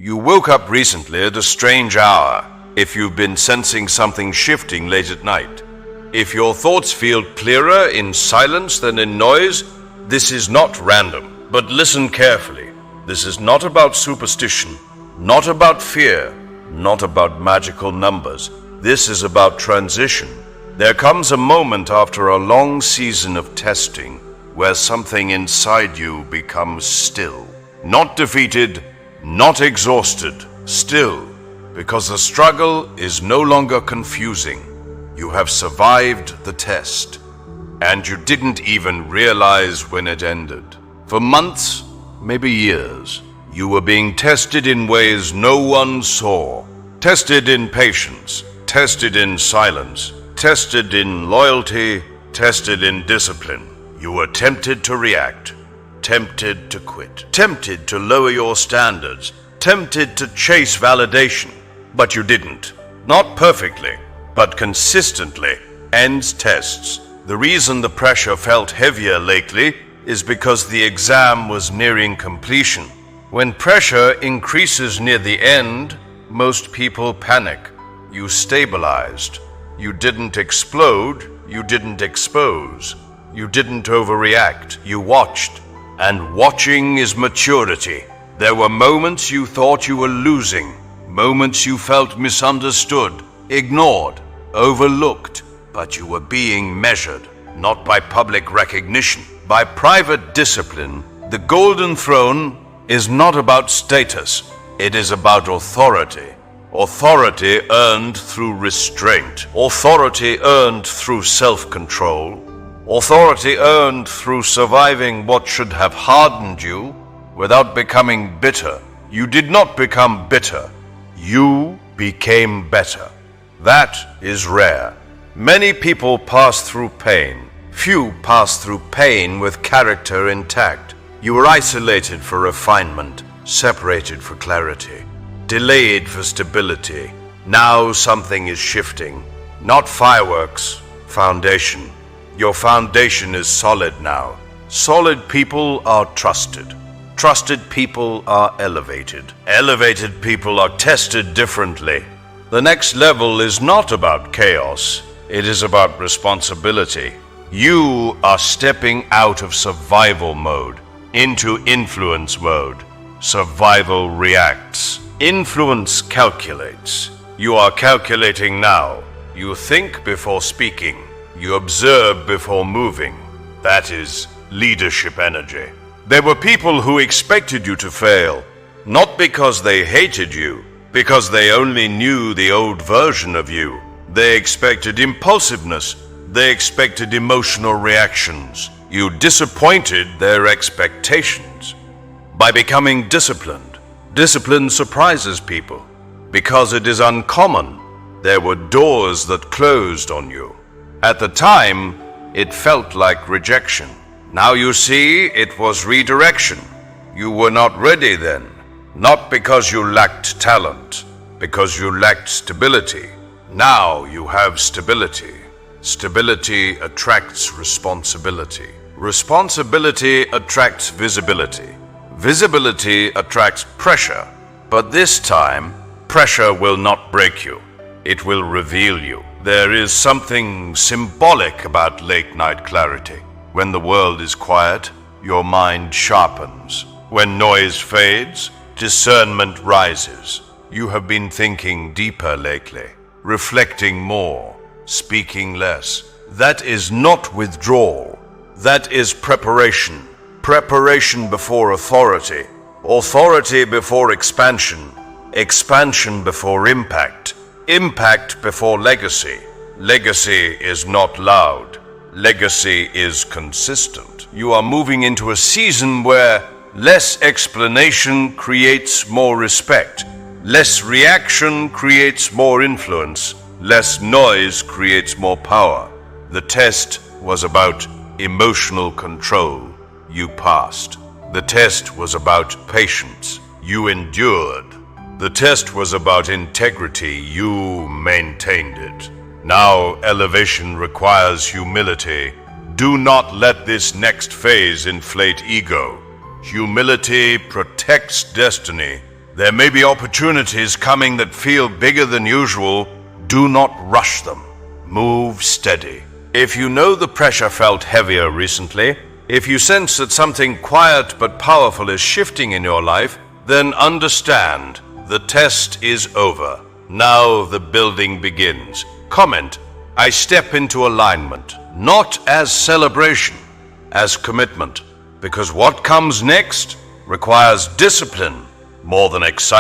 You woke up recently at a strange hour, if you've been sensing something shifting late at night. If your thoughts feel clearer in silence than in noise, this is not random. But listen carefully. This is not about superstition, not about fear, not about magical numbers. This is about transition. There comes a moment after a long season of testing where something inside you becomes still. Not defeated, not exhausted, still, because the struggle is no longer confusing. You have survived the test, and you didn't even realize when it ended. For months, maybe years, you were being tested in ways no one saw. Tested in patience, tested in silence, tested in loyalty, tested in discipline. You were tempted to react, tempted to quit, tempted to lower your standards, tempted to chase validation, but you didn't. Not perfectly, but consistently. Ends tests. The reason the pressure felt heavier lately is because the exam was nearing completion. When pressure increases near the end, most people panic. You stabilized. You didn't explode. You didn't expose. You didn't overreact. You watched. And watching is maturity. There were moments you thought you were losing, moments you felt misunderstood, ignored, overlooked, but you were being measured, not by public recognition, by private discipline. The Golden Throne is not about status. It is about authority. Authority earned through restraint. Authority earned through self-control. Authority earned through surviving what should have hardened you without becoming bitter. You did not become bitter. You became better. That is rare. Many people pass through pain. Few pass through pain with character intact. You were isolated for refinement, separated for clarity, delayed for stability. Now something is shifting. Not fireworks, foundation. Your foundation is solid now. Solid people are trusted. Trusted people are elevated. Elevated people are tested differently. The next level is not about chaos. It is about responsibility. You are stepping out of survival mode into influence mode. Survival reacts. Influence calculates. You are calculating now. You think before speaking. You observe before moving. That is leadership energy. There were people who expected you to fail, not because they hated you, because they only knew the old version of you. They expected impulsiveness. They expected emotional reactions. You disappointed their expectations. By becoming disciplined, discipline surprises people. Because it is uncommon, there were doors that closed on you. At the time, it felt like rejection. Now you see, it was redirection. You were not ready then. Not because you lacked talent, because you lacked stability. Now you have stability. Stability attracts responsibility. Responsibility attracts visibility. Visibility attracts pressure. But this time, pressure will not break you. It will reveal you. There is something symbolic about late-night clarity. When the world is quiet, your mind sharpens. When noise fades, discernment rises. You have been thinking deeper lately, reflecting more, speaking less. That is not withdrawal. That is preparation. Preparation before authority. Authority before expansion. Expansion before impact. Impact before legacy. Legacy is not loud. Legacy is consistent. You are moving into a season where less explanation creates more respect. Less reaction creates more influence. Less noise creates more power. The test was about emotional control. You passed. The test was about patience. You endured. The test was about integrity. You maintained it. Now elevation requires humility. Do not let this next phase inflate ego. Humility protects destiny. There may be opportunities coming that feel bigger than usual. Do not rush them. Move steady. If you know the pressure felt heavier recently, if you sense that something quiet but powerful is shifting in your life, then understand the test is over. Now the building begins. Comment, I step into alignment, not as celebration, as commitment, because what comes next requires discipline more than excitement.